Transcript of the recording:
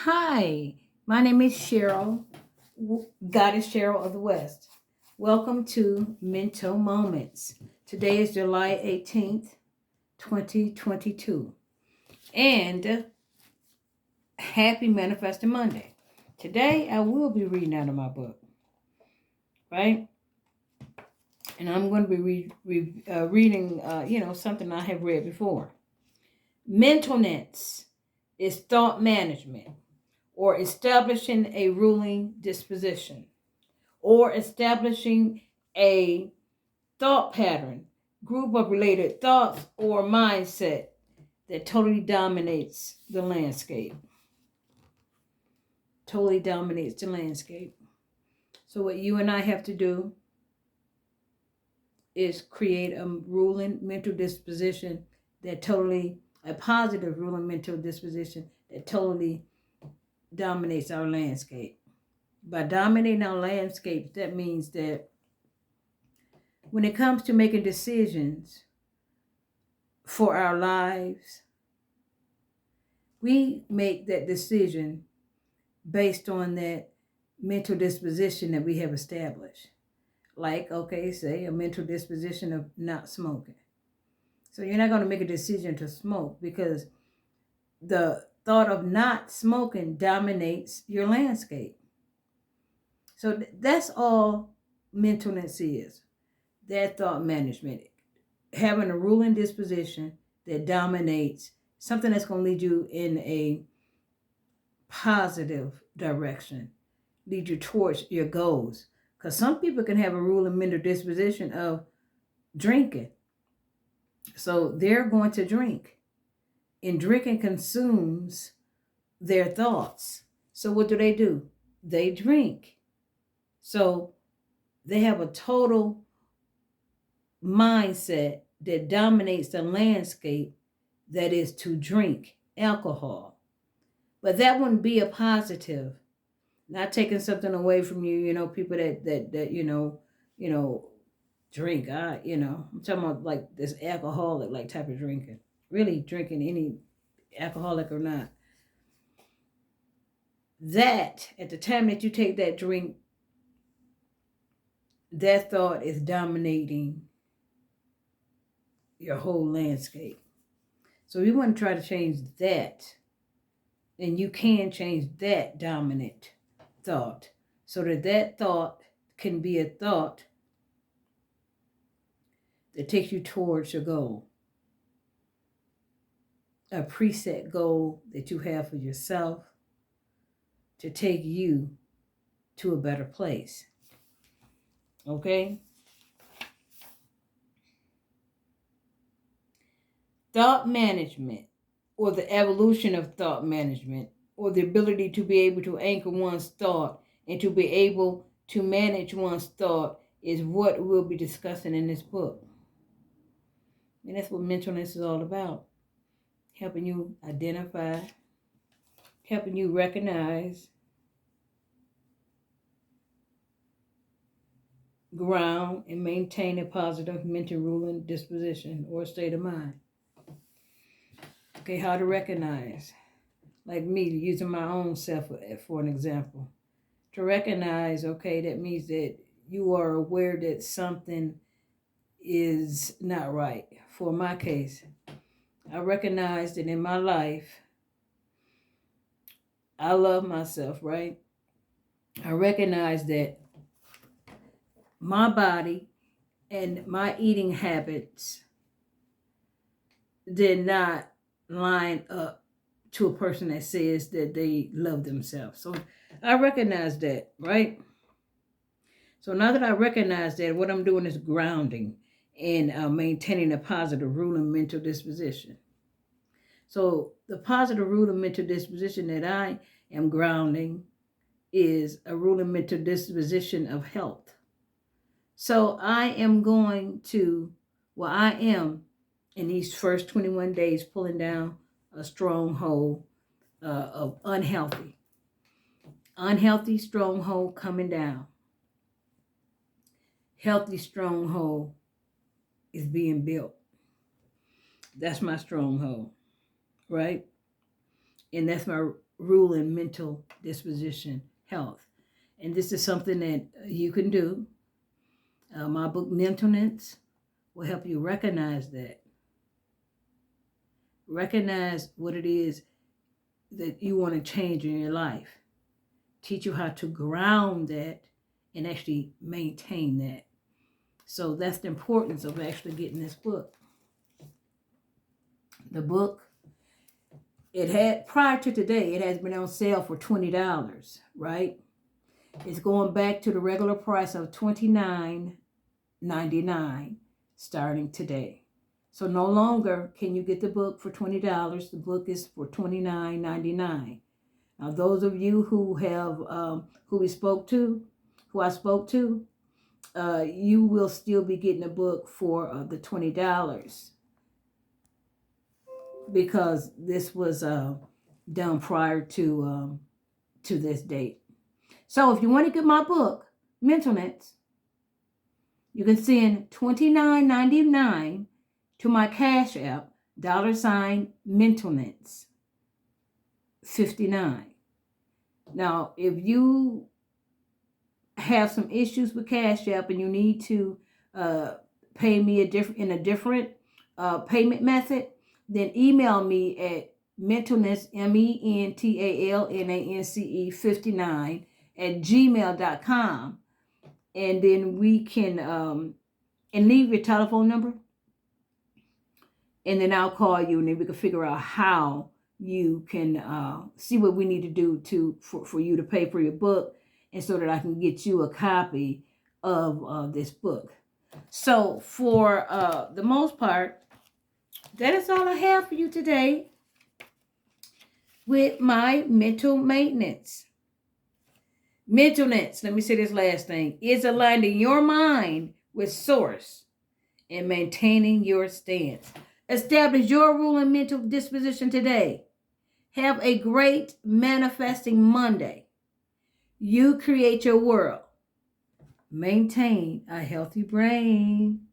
Hi, my name is Cheryl, Goddess Cheryl of the West. Welcome to Mental Moments. Today is July 18th, 2022. And happy Manifesting Monday. Today I will be reading out of my book, right? And I'm going to be reading, something I have read before. Mentalness is thought management or establishing a ruling disposition, or establishing a thought pattern, group of related thoughts, or mindset that totally dominates the landscape. Totally dominates the landscape. So what you and I have to do is create a ruling mental disposition a positive ruling mental disposition that totally dominates our landscape. By dominating our landscape, that means that when it comes to making decisions for our lives, we make that decision based on that mental disposition that we have established. Like, okay, say a mental disposition of not smoking. So you're not going to make a decision to smoke because the thought of not smoking dominates your landscape. So that's all mentalness is. That thought management. Having a ruling disposition that dominates something that's going to lead you in a positive direction, lead you towards your goals. Because some people can have a ruling mental disposition of drinking. So they're going to drink. And drinking consumes their thoughts. So what do? They drink. So they have a total mindset that dominates the landscape, that is to drink alcohol. But that wouldn't be a positive. Not taking something away from you, people that drink. I'm talking about like this alcoholic like type of drinking. Really drinking, any alcoholic or not. That at the time that you take that drink, that thought is dominating your whole landscape. So we want to try to change that. And you can change that dominant thought so that thought can be a thought that takes you towards your goal. A preset goal that you have for yourself to take you to a better place. Okay? Thought management, or the evolution of thought management, or the ability to be able to anchor one's thought and to be able to manage one's thought, is what we'll be discussing in this book. And that's what mentalness is all about. Helping you identify, helping you recognize, ground, and maintain a positive mental ruling disposition or state of mind. Okay, how to recognize. Like me, using my own self for an example. To recognize, okay, that means that you are aware that something is not right. For my case, I recognize that in my life, I love myself, right? I recognize that my body and my eating habits did not line up to a person that says that they love themselves. So I recognize that, right? So now that I recognize that, what I'm doing is grounding and maintaining a positive ruling mental disposition. So the positive ruling mental disposition that I am grounding is a ruling mental disposition of health. So I am in these first 21 days pulling down a stronghold of unhealthy stronghold coming down. Healthy stronghold is being built. That's my stronghold, right? And that's my ruling mental disposition health. And this is something that you can do. My book, Mentalness, will help you recognize that. Recognize what it is that you want to change in your life. Teach you how to ground that and actually maintain that. So that's the importance of actually getting this book. The book, it had, prior to today, it has been on sale for $20, right? It's going back to the regular price of $29.99 starting today. So no longer can you get the book for $20. The book is for $29.99. Now, those of you who have, who I spoke to, you will still be getting a book for the $20 because this was done prior to this date. So if you want to get my book, Mentalness, you can send $29.99 to my Cash App, $Mentalness 59. Now, if you have some issues with Cash App and you need to pay me in a different payment method, then email me at Mentalness, Mentalnance 59 at gmail.com, and then we can and leave your telephone number, and then I'll call you, and then we can figure out how you can see what we need to do for you to pay for your book, and so that I can get you a copy of this book. So for the most part, that is all I have for you today with my mental maintenance. Mentalness, let me say this last thing, is aligning your mind with source and maintaining your stance. Establish your ruling mental disposition today. Have a great manifesting Monday. You create your world. Maintain a healthy brain.